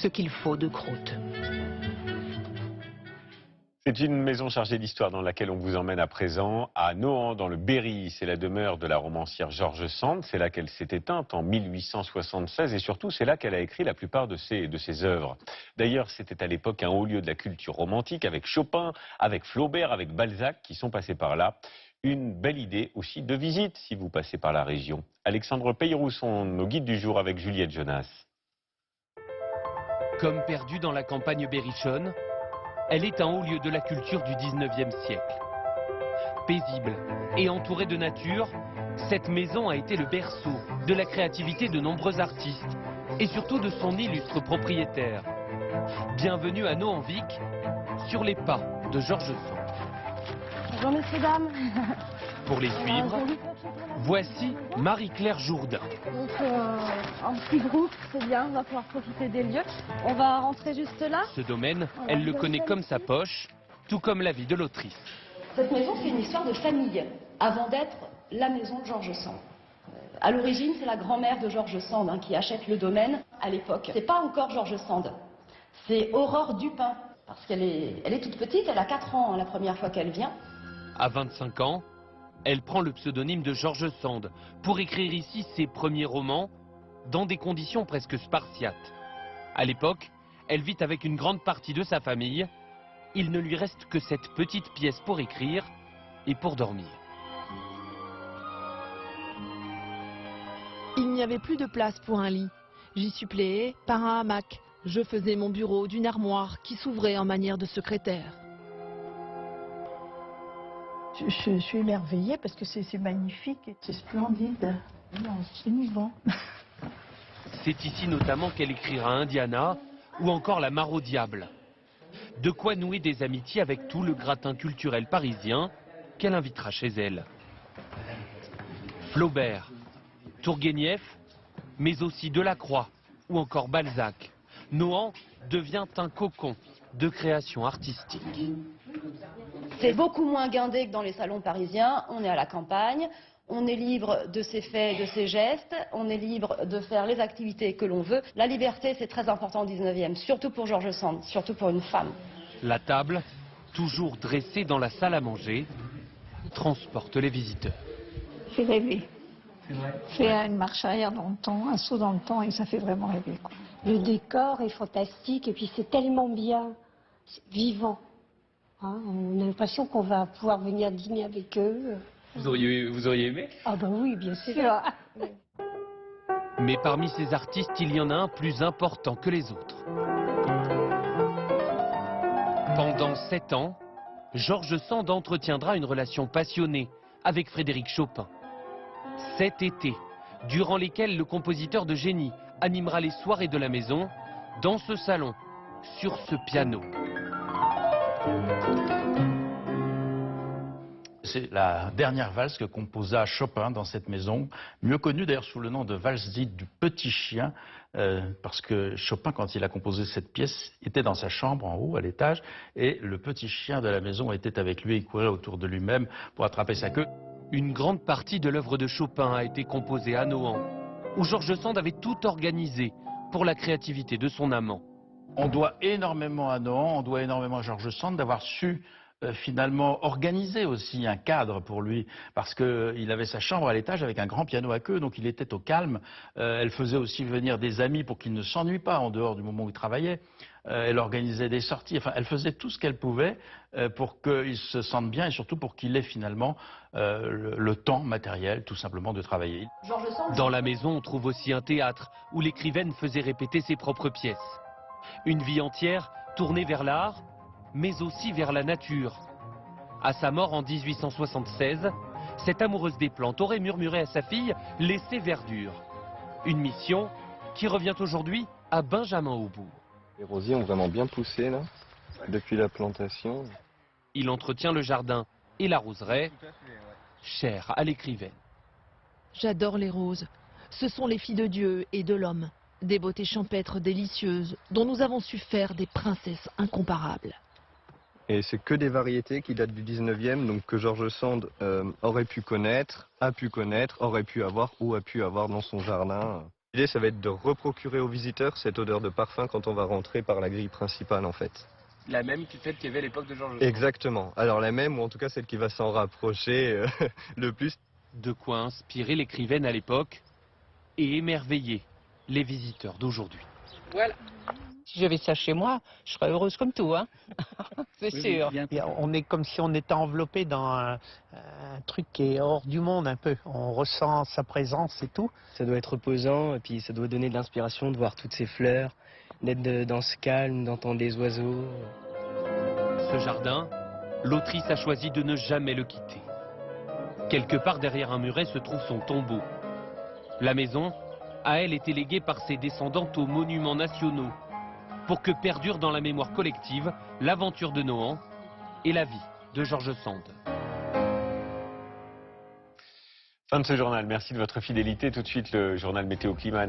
ce qu'il faut de croûte. C'est une maison chargée d'histoire dans laquelle on vous emmène à présent, à Nohant, dans le Berry. C'est la demeure de la romancière George Sand. C'est là qu'elle s'est éteinte en 1876 et surtout c'est là qu'elle a écrit la plupart de ses œuvres. D'ailleurs, c'était à l'époque un haut lieu de la culture romantique avec Chopin, avec Flaubert, avec Balzac qui sont passés par là. Une belle idée aussi de visite si vous passez par la région. Alexandre Peyroux sont nos guides du jour avec Juliette Jonas. Comme perdue dans la campagne berrichonne, elle est un haut lieu de la culture du 19e siècle. Paisible et entourée de nature, cette maison a été le berceau de la créativité de nombreux artistes et surtout de son illustre propriétaire. Bienvenue à Nohant-Vic, sur les pas de George Sand. Bonjour messieurs, dames. Pour les suivre, voici Marie-Claire Jourdain. Donc un petit groupe, c'est bien, on va pouvoir profiter des lieux. On va rentrer juste là. Ce domaine, elle le connaît comme sa poche, tout comme la vie de l'autrice. Cette maison, c'est une histoire de famille, avant d'être la maison de George Sand. À l'origine, c'est la grand-mère de George Sand qui achète le domaine à l'époque. C'est pas encore George Sand, c'est Aurore Dupin, parce qu'elle est toute petite, elle a 4 ans la première fois qu'elle vient. À 25 ans, elle prend le pseudonyme de George Sand pour écrire ici ses premiers romans dans des conditions presque spartiates. À l'époque, elle vit avec une grande partie de sa famille. Il ne lui reste que cette petite pièce pour écrire et pour dormir. Il n'y avait plus de place pour un lit. J'y suppléais par un hamac. Je faisais mon bureau d'une armoire qui s'ouvrait en manière de secrétaire. Je suis émerveillée parce que c'est magnifique, c'est splendide, c'est émouvant. C'est ici notamment qu'elle écrira Indiana ou encore La Mare au diable. De quoi nouer des amitiés avec tout le gratin culturel parisien qu'elle invitera chez elle. Flaubert, Tourguenieff, mais aussi Delacroix ou encore Balzac. Nohant devient un cocon de création artistique. C'est beaucoup moins guindé que dans les salons parisiens, on est à la campagne, on est libre de ses faits et de ses gestes, on est libre de faire les activités que l'on veut. La liberté, c'est très important au 19e, surtout pour George Sand, surtout pour une femme. La table, toujours dressée dans la salle à manger, transporte les visiteurs. Fait rêver. Fait une marche arrière dans le temps, un saut dans le temps et ça fait vraiment rêver, quoi. Le décor est fantastique et puis c'est tellement bien, vivant. Hein, on a l'impression qu'on va pouvoir venir dîner avec eux. Vous auriez aimé? Ah ben oui, bien sûr. Mais parmi ces artistes, il y en a un plus important que les autres. Pendant 7 ans, George Sand entretiendra une relation passionnée avec Frédéric Chopin. 7 étés, durant lesquels le compositeur de génie animera les soirées de la maison, dans ce salon, sur ce piano. C'est la dernière valse que composa Chopin dans cette maison, mieux connue d'ailleurs sous le nom de valse dite du petit chien, parce que Chopin, quand il a composé cette pièce, était dans sa chambre en haut, à l'étage, et le petit chien de la maison était avec lui, il courait autour de lui-même pour attraper sa queue. Une grande partie de l'œuvre de Chopin a été composée à Nohant, où George Sand avait tout organisé pour la créativité de son amant. On doit énormément à Nohant, on doit énormément à George Sand d'avoir su finalement organiser aussi un cadre pour lui, parce qu'il avait sa chambre à l'étage avec un grand piano à queue, donc il était au calme. Elle faisait aussi venir des amis pour qu'il ne s'ennuie pas en dehors du moment où il travaillait. Elle organisait des sorties, enfin elle faisait tout ce qu'elle pouvait pour qu'il se sente bien et surtout pour qu'il ait finalement le temps matériel tout simplement de travailler. Dans la maison, on trouve aussi un théâtre où l'écrivaine faisait répéter ses propres pièces. Une vie entière tournée vers l'art, mais aussi vers la nature. À sa mort en 1876, cette amoureuse des plantes aurait murmuré à sa fille « Laissez verdure ». Une mission qui revient aujourd'hui à Benjamin Aubourg. Les rosiers ont vraiment bien poussé là, depuis la plantation. Il entretient le jardin et la roseraie, chère à l'écrivaine. J'adore les roses. Ce sont les filles de Dieu et de l'homme. Des beautés champêtres délicieuses dont nous avons su faire des princesses incomparables. Et c'est que des variétés qui datent du 19e, donc que George Sand aurait pu connaître, a pu connaître, aurait pu avoir ou a pu avoir dans son jardin. L'idée, ça va être de reprocurer aux visiteurs cette odeur de parfum quand on va rentrer par la grille principale, en fait. La même que celle qu'il y avait à l'époque de George Sand. Exactement. Alors la même, ou en tout cas celle qui va s'en rapprocher le plus. De quoi inspirer l'écrivaine à l'époque et émerveiller les visiteurs d'aujourd'hui. Voilà. Si j'avais ça chez moi, je serais heureuse comme tout, hein. C'est sûr. On est comme si on était enveloppé dans un truc qui est hors du monde un peu. On ressent sa présence et tout. Ça doit être reposant et puis ça doit donner de l'inspiration de voir toutes ces fleurs, d'être dans ce calme, d'entendre les oiseaux. Ce jardin, l'autrice a choisi de ne jamais le quitter. Quelque part derrière un muret se trouve son tombeau. La maison a elle été léguée par ses descendantes aux monuments nationaux pour que perdure dans la mémoire collective l'aventure de Nohant et la vie de George Sand. Fin de ce journal, merci de votre fidélité. Tout de suite le journal Météo Climat.